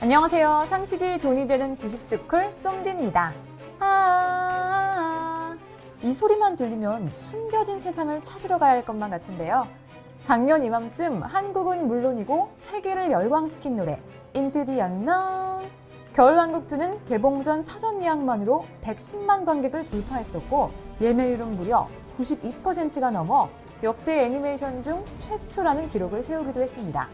안녕하세요. 상식이 돈이 되는 지식스쿨 쏨디입니다. 이 소리만 들리면 숨겨진 세상을 찾으러 가야 할 것만 같은데요. 작년 이맘쯤 한국은 물론이고 세계를 열광시킨 노래 Into the Unknown. 겨울왕국2는 개봉 전 사전 예약만으로 110만 관객을 돌파했었고 예매율은 무려 92%가 넘어 역대 애니메이션 중 최초라는 기록을 세우기도 했습니다.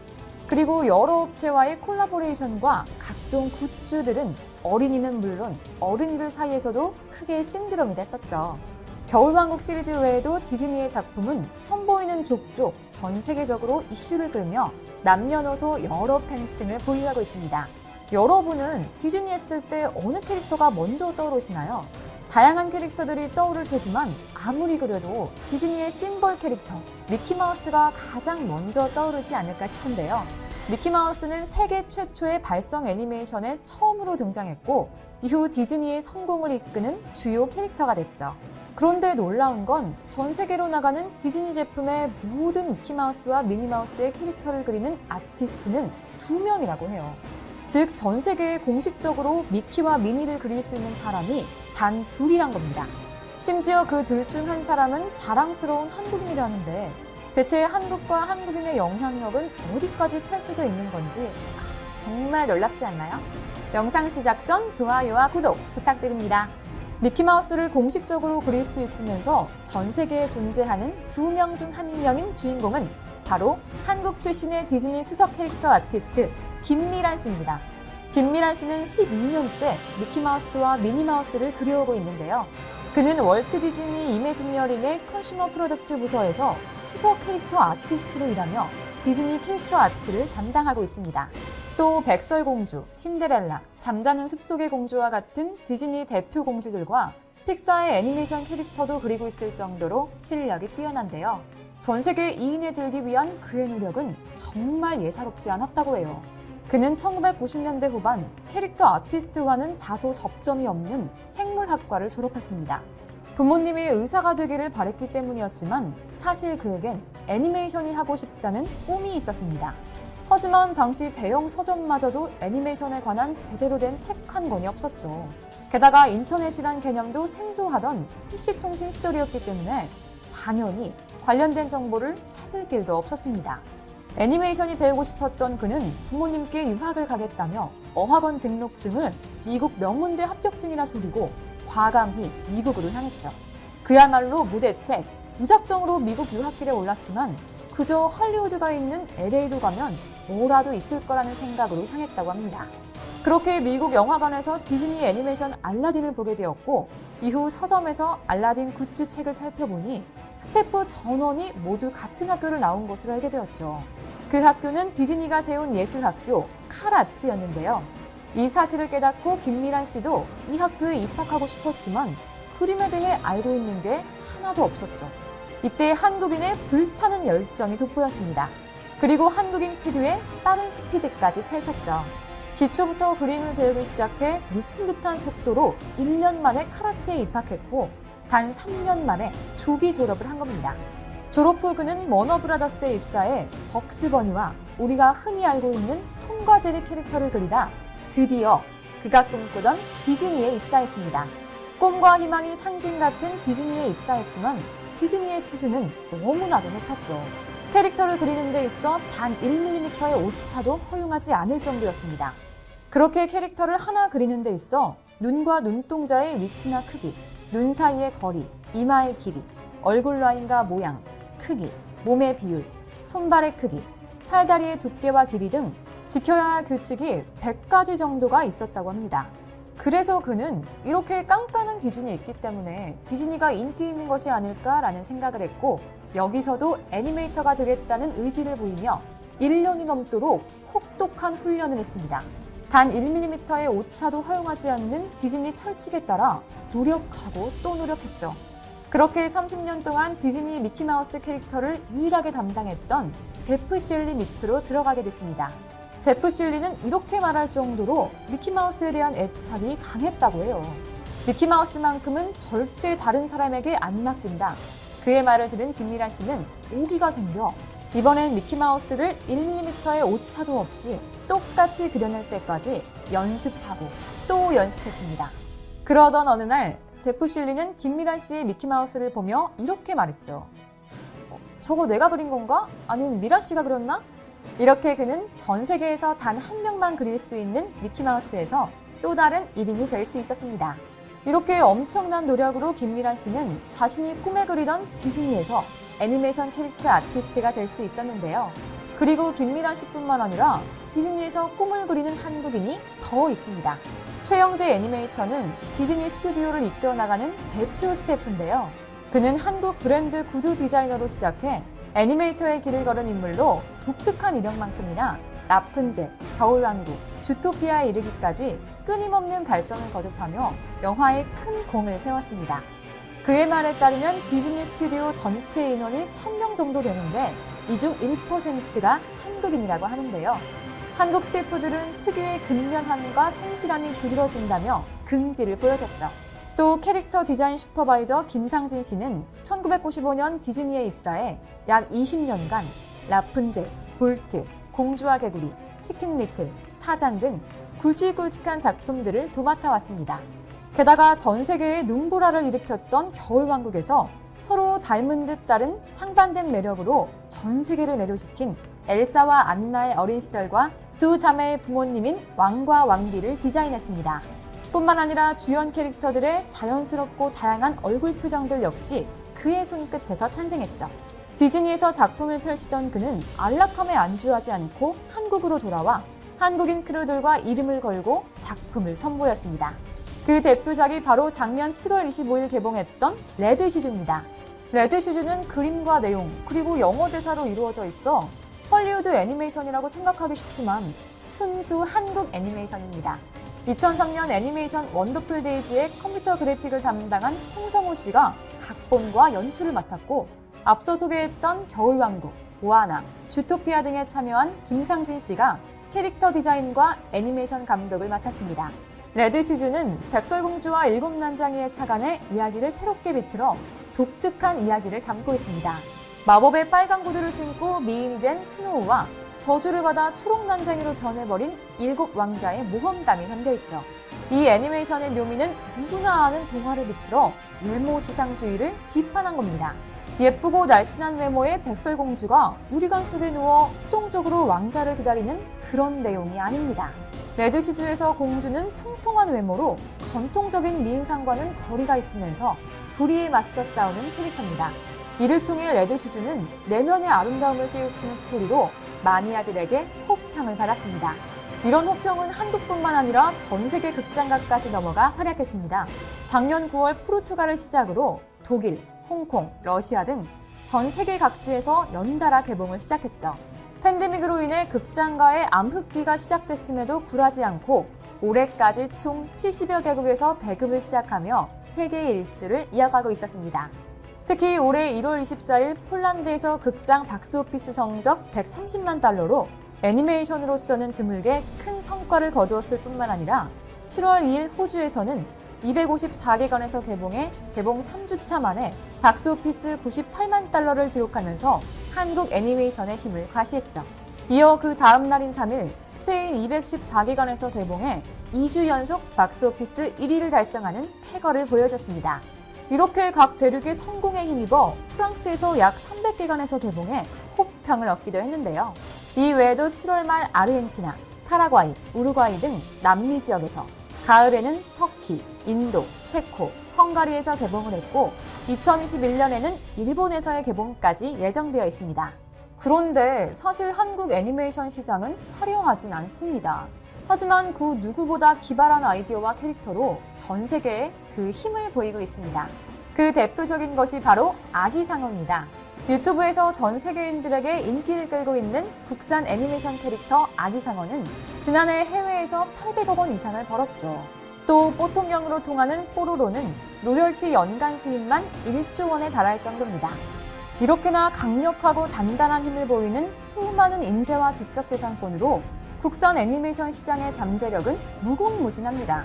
그리고 여러 업체와의 콜라보레이션과 각종 굿즈들은 어린이는 물론 어른이들 사이에서도 크게 신드롬이 됐었죠. 겨울왕국 시리즈 외에도 디즈니의 작품은 선보이는 족족 전 세계적으로 이슈를 끌며 남녀노소 여러 팬층을 보유하고 있습니다. 여러분은 디즈니 했을 때 어느 캐릭터가 먼저 떠오르시나요? 다양한 캐릭터들이 떠오를 테지만 아무리 그래도 디즈니의 심벌 캐릭터 미키마우스가 가장 먼저 떠오르지 않을까 싶은데요. 미키마우스는 세계 최초의 발성 애니메이션에 처음으로 등장했고 이후 디즈니의 성공을 이끄는 주요 캐릭터가 됐죠. 그런데 놀라운 건 전 세계로 나가는 디즈니 제품의 모든 미키마우스와 미니마우스의 캐릭터를 그리는 아티스트는 2명이라고 해요. 즉, 전 세계에 공식적으로 미키와 미니를 그릴 수 있는 사람이 단 2이란 겁니다. 심지어 그 둘 중 한 사람은 자랑스러운 한국인이라는데 대체 한국과 한국인의 영향력은 어디까지 펼쳐져 있는 건지 정말 놀랍지 않나요? 영상 시작 전 좋아요와 구독 부탁드립니다. 미키마우스를 공식적으로 그릴 수 있으면서 전 세계에 존재하는 2명 중 1명인 주인공은 바로 한국 출신의 디즈니 수석 캐릭터 아티스트 김미란 씨입니다. 김미란 씨는 12년째 미키마우스와 미니마우스를 그려오고 있는데요. 그는 월트 디즈니 이매지니어링의 컨슈머 프로덕트 부서에서 수석 캐릭터 아티스트로 일하며 디즈니 캐릭터 아트를 담당하고 있습니다. 또 백설공주, 신데렐라, 잠자는 숲속의 공주와 같은 디즈니 대표 공주들과 픽사의 애니메이션 캐릭터도 그리고 있을 정도로 실력이 뛰어난데요. 전 세계 2인에 들기 위한 그의 노력은 정말 예사롭지 않았다고 해요. 그는 1990년대 후반 캐릭터 아티스트와는 다소 접점이 없는 생물학과를 졸업했습니다. 부모님이 의사가 되기를 바랬기 때문이었지만 사실 그에겐 애니메이션이 하고 싶다는 꿈이 있었습니다. 하지만 당시 대형 서점마저도 애니메이션에 관한 제대로 된 책 한 권이 없었죠. 게다가 인터넷이란 개념도 생소하던 PC통신 시절이었기 때문에 당연히 관련된 정보를 찾을 길도 없었습니다. 애니메이션이 배우고 싶었던 그는 부모님께 유학을 가겠다며 어학원 등록증을 미국 명문대 합격증이라 속이고 과감히 미국으로 향했죠. 그야말로 무대책, 무작정으로 미국 유학길에 올랐지만 그저 할리우드가 있는 LA로 가면 뭐라도 있을 거라는 생각으로 향했다고 합니다. 그렇게 미국 영화관에서 디즈니 애니메이션 알라딘을 보게 되었고 이후 서점에서 알라딘 굿즈 책을 살펴보니 스태프 전원이 모두 같은 학교를 나온 것을 알게 되었죠. 그 학교는 디즈니가 세운 예술학교 칼아츠였는데요. 이 사실을 깨닫고 김미란 씨도 이 학교에 입학하고 싶었지만 그림에 대해 알고 있는 게 하나도 없었죠. 이때 한국인의 불타는 열정이 돋보였습니다. 그리고 한국인 특유의 빠른 스피드까지 펼쳤죠. 기초부터 그림을 배우기 시작해 미친 듯한 속도로 1년 만에 카라츠에 입학했고 단 3년 만에 조기 졸업을 한 겁니다. 졸업 후 그는 워너브라더스에 입사해 벅스버니와 우리가 흔히 알고 있는 톰과 제리 캐릭터를 그리다 드디어 그가 꿈꾸던 디즈니에 입사했습니다. 꿈과 희망이 상징 같은 디즈니에 입사했지만 디즈니의 수준은 너무나도 높았죠. 캐릭터를 그리는 데 있어 단 1mm의 오차도 허용하지 않을 정도였습니다. 그렇게 캐릭터를 하나 그리는 데 있어 눈과 눈동자의 위치나 크기, 눈 사이의 거리, 이마의 길이, 얼굴 라인과 모양, 크기, 몸의 비율, 손발의 크기, 팔다리의 두께와 길이 등 지켜야 할 규칙이 100가지 정도가 있었다고 합니다. 그래서 그는 이렇게 깐깐한 기준이 있기 때문에 디즈니가 인기 있는 것이 아닐까라는 생각을 했고 여기서도 애니메이터가 되겠다는 의지를 보이며 1년이 넘도록 혹독한 훈련을 했습니다. 단 1mm의 오차도 허용하지 않는 디즈니 철칙에 따라 노력하고 또 노력했죠. 그렇게 30년 동안 디즈니 미키마우스 캐릭터를 유일하게 담당했던 제프 슐리 밑으로 들어가게 됐습니다. 제프 슐리는 이렇게 말할 정도로 미키마우스에 대한 애착이 강했다고 해요. 미키마우스만큼은 절대 다른 사람에게 안 맡긴다. 그의 말을 들은 김미란 씨는 오기가 생겨 이번엔 미키마우스를 1mm의 오차도 없이 똑같이 그려낼 때까지 연습하고 또 연습했습니다. 그러던 어느 날 제프 실리는 김미란 씨의 미키마우스를 보며 이렇게 말했죠. 저거 내가 그린 건가? 아니면 미란 씨가 그렸나? 이렇게 그는 전 세계에서 단 한 명만 그릴 수 있는 미키마우스에서 또 다른 1인이 될 수 있었습니다. 이렇게 엄청난 노력으로 김미란 씨는 자신이 꿈에 그리던 디즈니에서 애니메이션 캐릭터 아티스트가 될 수 있었는데요. 그리고 김미란 씨뿐만 아니라 디즈니에서 꿈을 그리는 한국인이 더 있습니다. 최영재 애니메이터는 디즈니 스튜디오를 이끌어 나가는 대표 스태프인데요. 그는 한국 브랜드 구두 디자이너로 시작해 애니메이터의 길을 걸은 인물로 독특한 이력만큼이나 라푼젤, 겨울왕국, 주토피아에 이르기까지 끊임없는 발전을 거듭하며 영화에 큰 공을 세웠습니다. 그의 말에 따르면 디즈니 스튜디오 전체 인원이 1000명 정도 되는데 이 중 1%가 한국인이라고 하는데요. 한국 스태프들은 특유의 근면함과 성실함이 두드러진다며 긍지를 보여줬죠. 또 캐릭터 디자인 슈퍼바이저 김상진 씨는 1995년 디즈니에 입사해 약 20년간 라푼젤, 볼트, 공주와 개구리, 치킨 리틀, 타잔 등 굵직굵직한 작품들을 도맡아왔습니다. 게다가 전 세계에 눈보라를 일으켰던 겨울왕국에서 서로 닮은 듯 다른 상반된 매력으로 전 세계를 매료시킨 엘사와 안나의 어린 시절과 두 자매의 부모님인 왕과 왕비를 디자인했습니다. 뿐만 아니라 주연 캐릭터들의 자연스럽고 다양한 얼굴 표정들 역시 그의 손끝에서 탄생했죠. 디즈니에서 작품을 펼치던 그는 안락함에 안주하지 않고 한국으로 돌아와 한국인 크루들과 이름을 걸고 작품을 선보였습니다. 그 대표작이 바로 작년 7월 25일 개봉했던 레드슈즈입니다. 레드슈즈는 그림과 내용, 그리고 영어 대사로 이루어져 있어 헐리우드 애니메이션이라고 생각하기 쉽지만 순수 한국 애니메이션입니다. 2003년 애니메이션 원더풀 데이지의 컴퓨터 그래픽을 담당한 홍성호 씨가 각본과 연출을 맡았고 앞서 소개했던 겨울왕국, 모아나, 주토피아 등에 참여한 김상진 씨가 캐릭터 디자인과 애니메이션 감독을 맡았습니다. 레드슈즈는 백설공주와 일곱 난장이의 차관의 이야기를 새롭게 비틀어 독특한 이야기를 담고 있습니다. 마법의 빨간 구두를 신고 미인이 된 스노우와 저주를 받아 초록 난쟁이로 변해버린 일곱 왕자의 모험감이 담겨있죠. 이 애니메이션의 묘미는 누구나 아는 동화를 비틀어 외모지상주의를 비판한 겁니다. 예쁘고 날씬한 외모의 백설공주가 유리관 속에 누워 수동적으로 왕자를 기다리는 그런 내용이 아닙니다. 레드슈즈에서 공주는 통통한 외모로 전통적인 미인상과는 거리가 있으면서 불의에 맞서 싸우는 캐릭터입니다. 이를 통해 레드슈즈는 내면의 아름다움을 깨우치는 스토리로 마니아들에게 호평을 받았습니다. 이런 호평은 한국뿐만 아니라 전 세계 극장가까지 넘어가 활약했습니다. 작년 9월 포르투갈을 시작으로 독일, 홍콩, 러시아 등 전 세계 각지에서 연달아 개봉을 시작했죠. 팬데믹으로 인해 극장가의 암흑기가 시작됐음에도 굴하지 않고 올해까지 총 70여 개국에서 배급을 시작하며 세계 일주를 이어가고 있었습니다. 특히 올해 1월 24일 폴란드에서 극장 박스오피스 성적 130만 달러로 애니메이션으로서는 드물게 큰 성과를 거두었을 뿐만 아니라 7월 2일 호주에서는 254개관에서 개봉해 개봉 3주차 만에 박스오피스 98만 달러를 기록하면서 한국 애니메이션의 힘을 과시했죠. 이어 그 다음 날인 3일 스페인 214개관에서 개봉해 2주 연속 박스오피스 1위를 달성하는 쾌거를 보여줬습니다. 이렇게 각 대륙의 성공에 힘입어 프랑스에서 약 300개관에서 개봉해 호평을 얻기도 했는데요. 이 외에도 7월 말 아르헨티나, 파라과이, 우루과이 등 남미 지역에서, 가을에는 터키, 인도, 체코, 헝가리에서 개봉을 했고 2021년에는 일본에서의 개봉까지 예정되어 있습니다. 그런데 사실 한국 애니메이션 시장은 화려하진 않습니다. 하지만 그 누구보다 기발한 아이디어와 캐릭터로 전 세계에 그 힘을 보이고 있습니다. 그 대표적인 것이 바로 아기상어입니다. 유튜브에서 전 세계인들에게 인기를 끌고 있는 국산 애니메이션 캐릭터 아기상어는 지난해 해외에서 800억 원 이상을 벌었죠. 또 뽀통령으로 통하는 뽀로로는 로열티 연간 수입만 1조 원에 달할 정도입니다. 이렇게나 강력하고 단단한 힘을 보이는 수많은 인재와 지적재산권으로 국산 애니메이션 시장의 잠재력은 무궁무진합니다.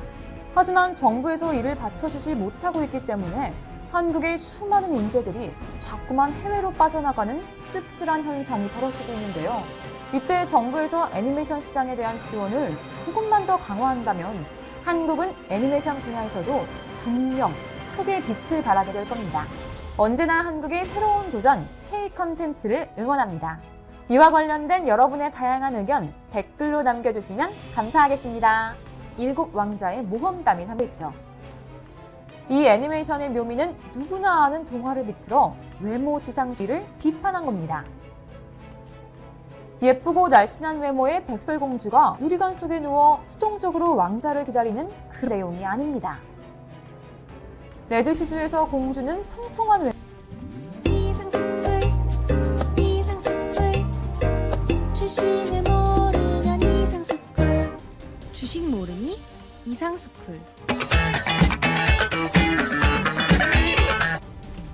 하지만 정부에서 이를 받쳐주지 못하고 있기 때문에 한국의 수많은 인재들이 자꾸만 해외로 빠져나가는 씁쓸한 현상이 벌어지고 있는데요. 이때 정부에서 애니메이션 시장에 대한 지원을 조금만 더 강화한다면 한국은 애니메이션 분야에서도 분명 속의 빛을 발하게 될 겁니다. 언제나 한국의 새로운 도전 K-컨텐츠를 응원합니다. 이와 관련된 여러분의 다양한 의견 댓글로 남겨주시면 감사하겠습니다. 7왕자의 모험담이 담겨있죠. 이 애니메이션의 묘미는 누구나 아는 동화를 비틀어 외모 지상주의를 비판한 겁니다. 예쁘고 날씬한 외모의 백설공주가 유리관 속에 누워 수동적으로 왕자를 기다리는 그 내용이 아닙니다. 레드시주에서 공주는 통통한 외모 주식을 모르면 이상스쿨 주식 모르니 이상스쿨.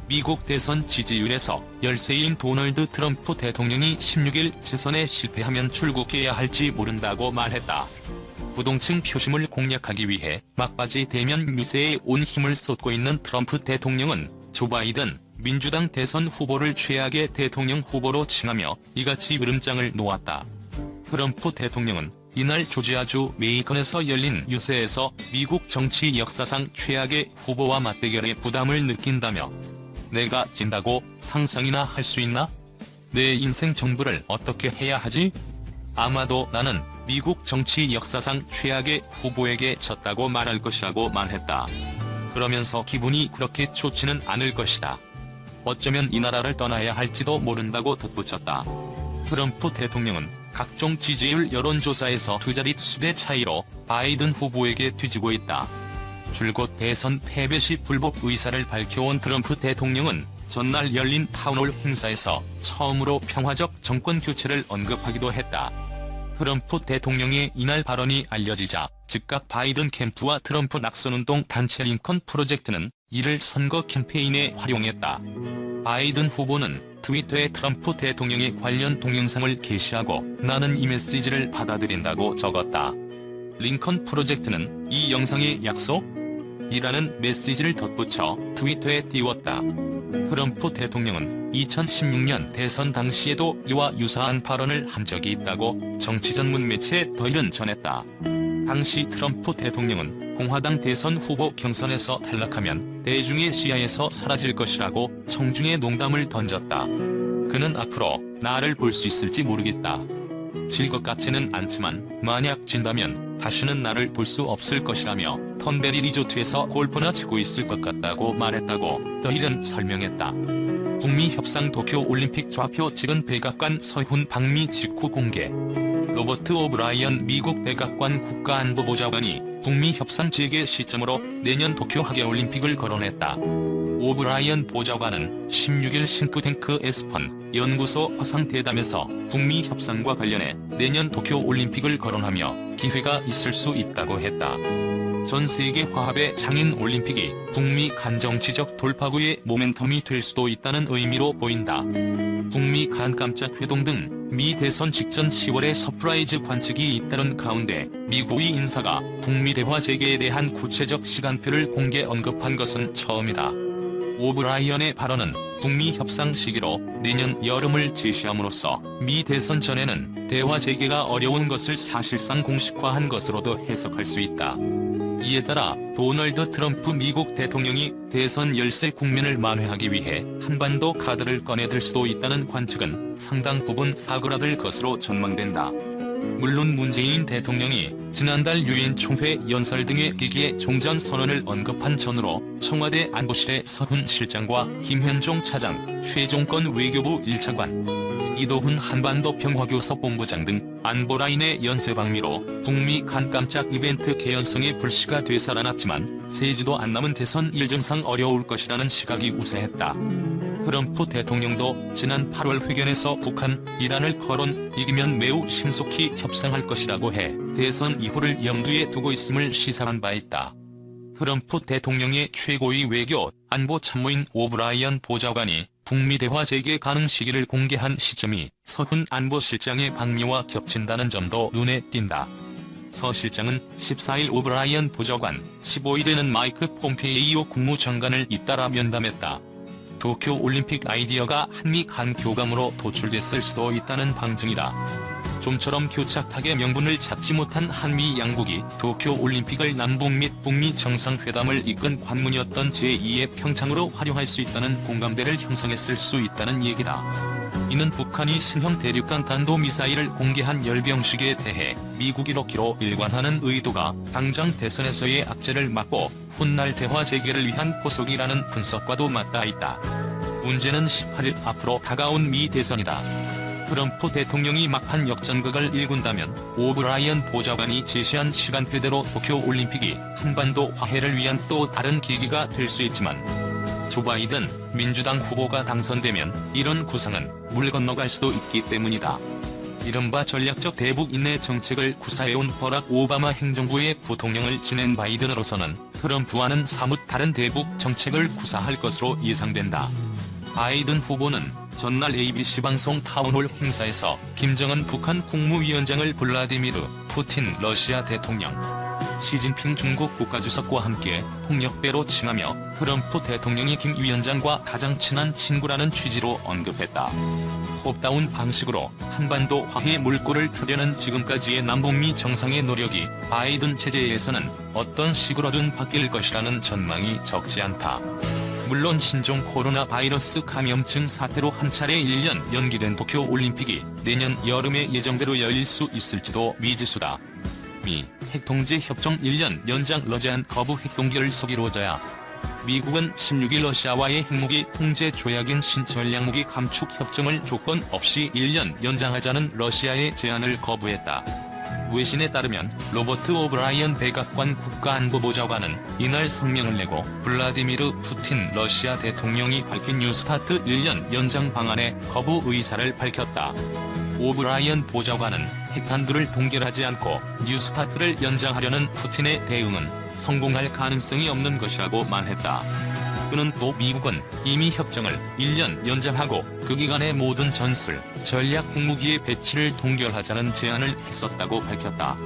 미국 대선 지지율에서 열세인 도널드 트럼프 대통령이 16일 재선에 실패하면 출국해야 할지 모른다고 말했다. 부동층 표심을 공략하기 위해 막바지 대면 미세에 온 힘을 쏟고 있는 트럼프 대통령은 조 바이든 민주당 대선 후보를 최악의 대통령 후보로 칭하며 이같이 으름장을 놓았다. 트럼프 대통령은 이날 조지아주 메이컨에서 열린 유세에서 미국 정치 역사상 최악의 후보와 맞대결에 부담을 느낀다며 내가 진다고 상상이나 할 수 있나? 내 인생 전부를 어떻게 해야 하지? 아마도 나는 미국 정치 역사상 최악의 후보에게 졌다고 말할 것이라고 말했다. 그러면서 기분이 그렇게 좋지는 않을 것이다. 어쩌면 이 나라를 떠나야 할지도 모른다고 덧붙였다. 트럼프 대통령은 각종 지지율 여론조사에서 두 자릿수의 차이로 바이든 후보에게 뒤지고 있다. 줄곧 대선 패배 시 불복 의사를 밝혀온 트럼프 대통령은 전날 열린 타운홀 행사에서 처음으로 평화적 정권 교체를 언급하기도 했다. 트럼프 대통령의 이날 발언이 알려지자 즉각 바이든 캠프와 트럼프 낙선운동 단체 링컨 프로젝트는 이를 선거 캠페인에 활용했다. 바이든 후보는 트위터에 트럼프 대통령의 관련 동영상을 게시하고 나는 이 메시지를 받아들인다고 적었다. 링컨 프로젝트는 이 영상의 약속? 이라는 메시지를 덧붙여 트위터에 띄웠다. 트럼프 대통령은 2016년 대선 당시에도 이와 유사한 발언을 한 적이 있다고 정치 전문 매체 더힐은 전했다. 당시 트럼프 대통령은 공화당 대선 후보 경선에서 탈락하면 대중의 시야에서 사라질 것이라고 청중의 농담을 던졌다. 그는 앞으로 나를 볼 수 있을지 모르겠다. 질 것 같지는 않지만 만약 진다면 다시는 나를 볼 수 없을 것이라며 턴베리 리조트에서 골프나 치고 있을 것 같다고 말했다고 더힐은 설명했다. 북미 협상 도쿄 올림픽 좌표 찍은 백악관 서훈 방미 직후 공개. 로버트 오브라이언 미국 백악관 국가안보보좌관이 북미 협상 재개 시점으로 내년 도쿄 하계올림픽을 거론했다. 오브라이언 보좌관은 16일 싱크탱크 에스펀 연구소 화상대담에서 북미 협상과 관련해 내년 도쿄 올림픽을 거론하며 기회가 있을 수 있다고 했다. 전 세계 화합의 장인 올림픽이 북미 간 정치적 돌파구의 모멘텀이 될 수도 있다는 의미로 보인다. 북미 간 깜짝 회동 등 미 대선 직전 10월에 서프라이즈 관측이 잇따른 가운데 미 고위 인사가 북미 대화 재개에 대한 구체적 시간표를 공개 언급한 것은 처음이다. 오브라이언의 발언은 북미 협상 시기로 내년 여름을 제시함으로써 미 대선 전에는 대화 재개가 어려운 것을 사실상 공식화한 것으로도 해석할 수 있다. 이에 따라 도널드 트럼프 미국 대통령이 대선 열세 국면을 만회하기 위해 한반도 카드를 꺼내들 수도 있다는 관측은 상당 부분 사그라들 것으로 전망된다. 물론 문재인 대통령이 지난달 유엔 총회 연설 등의 계기에 종전 선언을 언급한 전후로 청와대 안보실의 서훈 실장과 김현종 차장, 최종건 외교부 1차관, 이도훈 한반도 평화교섭 본부장 등 안보라인의 연쇄 방미로 북미 간 깜짝 이벤트 개연성이 불씨가 되살아났지만 세주도 안 남은 대선 일정상 어려울 것이라는 시각이 우세했다. 트럼프 대통령도 지난 8월 회견에서 북한, 이란을 거론 이기면 매우 신속히 협상할 것이라고 해 대선 이후를 염두에 두고 있음을 시사한 바 있다. 트럼프 대통령의 최고위 외교, 안보 참모인 오브라이언 보좌관이 북미 대화 재개 가능 시기를 공개한 시점이 서훈 안보실장의 방미와 겹친다는 점도 눈에 띈다. 서 실장은 14일 오브라이언 보좌관, 15일에는 마이크 폼페이오 국무장관을 잇따라 면담했다. 도쿄올림픽 아이디어가 한미 간 교감으로 도출됐을 수도 있다는 방증이다. 좀처럼 교착하게 명분을 잡지 못한 한미 양국이 도쿄올림픽을 남북 및 북미 정상회담을 이끈 관문이었던 제2의 평창으로 활용할 수 있다는 공감대를 형성했을 수 있다는 얘기다. 이는 북한이 신형 대륙간 탄도미사일을 공개한 열병식에 대해 미국이 넣기로 일관하는 의도가 당장 대선에서의 악재를 막고 훗날 대화 재개를 위한 포석이라는 분석과도 맞닿아 있다. 문제는 18일 앞으로 다가온 미 대선이다. 트럼프 대통령이 막판 역전극을 일군다면 오브라이언 보좌관이 제시한 시간표대로 도쿄올림픽이 한반도 화해를 위한 또 다른 계기가 될 수 있지만 조 바이든 민주당 후보가 당선되면 이런 구상은 물 건너갈 수도 있기 때문이다. 이른바 전략적 대북 인내 정책을 구사해온 버락 오바마 행정부의 부통령을 지낸 바이든으로서는 트럼프와는 사뭇 다른 대북 정책을 구사할 것으로 예상된다. 바이든 후보는 전날 ABC 방송 타운홀 행사에서 김정은 북한 국무위원장을 블라디미르 푸틴 러시아 대통령, 시진핑 중국 국가주석과 함께 폭력배로 칭하며 트럼프 대통령이 김 위원장과 가장 친한 친구라는 취지로 언급했다. 홉다운 방식으로 한반도 화해 물꼬를 트려는 지금까지의 남북미 정상의 노력이 바이든 체제에서는 어떤 식으로든 바뀔 것이라는 전망이 적지 않다. 물론 신종 코로나 바이러스 감염증 사태로 한 차례 1년 연기된 도쿄올림픽이 내년 여름에 예정대로 열릴 수 있을지도 미지수다. 미 핵통제 협정 1년 연장 러시안 거부 핵동결 속이로자야. 미국은 16일 러시아와의 핵무기 통제 조약인 신전략무기 감축 협정을 조건 없이 1년 연장하자는 러시아의 제안을 거부했다. 외신에 따르면 로버트 오브라이언 백악관 국가안보보좌관은 이날 성명을 내고 블라디미르 푸틴 러시아 대통령이 밝힌 뉴스타트 1년 연장 방안의 거부 의사를 밝혔다. 오브라이언 보좌관은 핵탄두를 동결하지 않고 뉴스타트를 연장하려는 푸틴의 대응은 성공할 가능성이 없는 것이라고 말했다. 그는 또 미국은 이미 협정을 1년 연장하고 그 기간의 모든 전술, 전략 핵무기의 배치를 동결하자는 제안을 했었다고 밝혔다.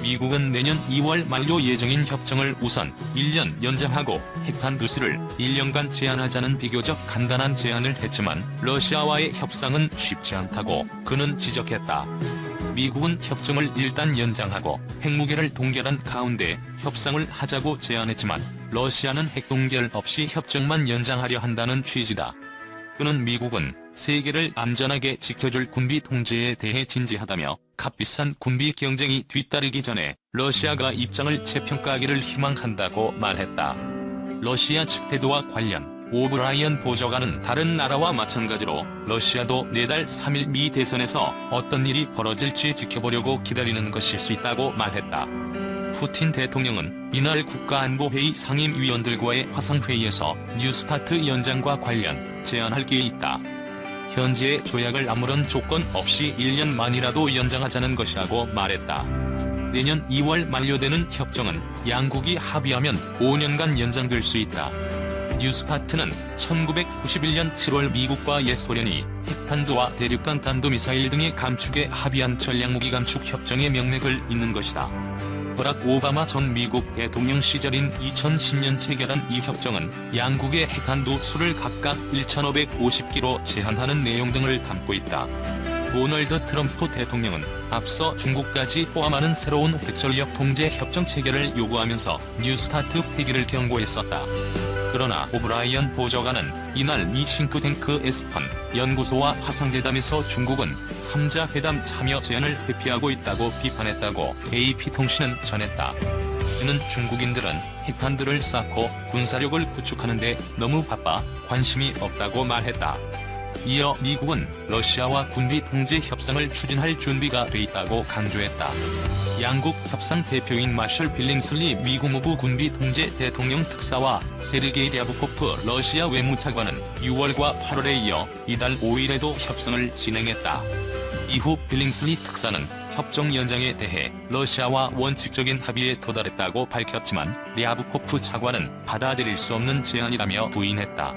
미국은 내년 2월 만료 예정인 협정을 우선 1년 연장하고 핵탄 두수를 1년간 제한하자는 비교적 간단한 제안을 했지만 러시아와의 협상은 쉽지 않다고 그는 지적했다. 미국은 협정을 일단 연장하고 핵무기를 동결한 가운데 협상을 하자고 제안했지만 러시아는 핵동결 없이 협정만 연장하려 한다는 취지다. 그는 미국은 세계를 안전하게 지켜줄 군비 통제에 대해 진지하다며 값비싼 군비 경쟁이 뒤따르기 전에 러시아가 입장을 재평가하기를 희망한다고 말했다. 러시아 측 태도와 관련 오브라이언 보좌관은 다른 나라와 마찬가지로 러시아도 내달 3일 미 대선에서 어떤 일이 벌어질지 지켜보려고 기다리는 것일 수 있다고 말했다. 푸틴 대통령은 이날 국가안보회의 상임위원들과의 화상회의에서 뉴스타트 연장과 관련 제안할 게 있다. 현재의 조약을 아무런 조건 없이 1년만이라도 연장하자는 것이라고 말했다. 내년 2월 만료되는 협정은 양국이 합의하면 5년간 연장될 수 있다. 뉴스타트는 1991년 7월 미국과 옛소련이 핵탄두와 대륙간 탄도미사일 등의 감축에 합의한 전략무기 감축 협정의 명맥을 잇는 것이다. 버락 오바마 전 미국 대통령 시절인 2010년 체결한 이 협정은 양국의 핵탄두 수를 각각 1,550기로 제한하는 내용 등을 담고 있다. 도널드 트럼프 대통령은 앞서 중국까지 포함하는 새로운 핵전력 통제 협정 체결을 요구하면서 뉴스타트 폐기를 경고했었다. 그러나 오브라이언 보좌관은 이날 미 싱크탱크 에스펀 연구소와 화상회담에서 중국은 3자 회담 참여 제안을 회피하고 있다고 비판했다고 AP통신은 전했다. 이는 중국인들은 핵탄두를 쌓고 군사력을 구축하는 데 너무 바빠 관심이 없다고 말했다. 이어 미국은 러시아와 군비 통제 협상을 추진할 준비가 돼 있다고 강조했다. 양국 협상 대표인 마셜 빌링슬리 미 국무부 군비 통제 대통령 특사와 세르게이 랴브코프 러시아 외무차관은 6월과 8월에 이어 이달 5일에도 협상을 진행했다. 이후 빌링슬리 특사는 협정 연장에 대해 러시아와 원칙적인 합의에 도달했다고 밝혔지만 랴브코프 차관은 받아들일 수 없는 제안이라며 부인했다.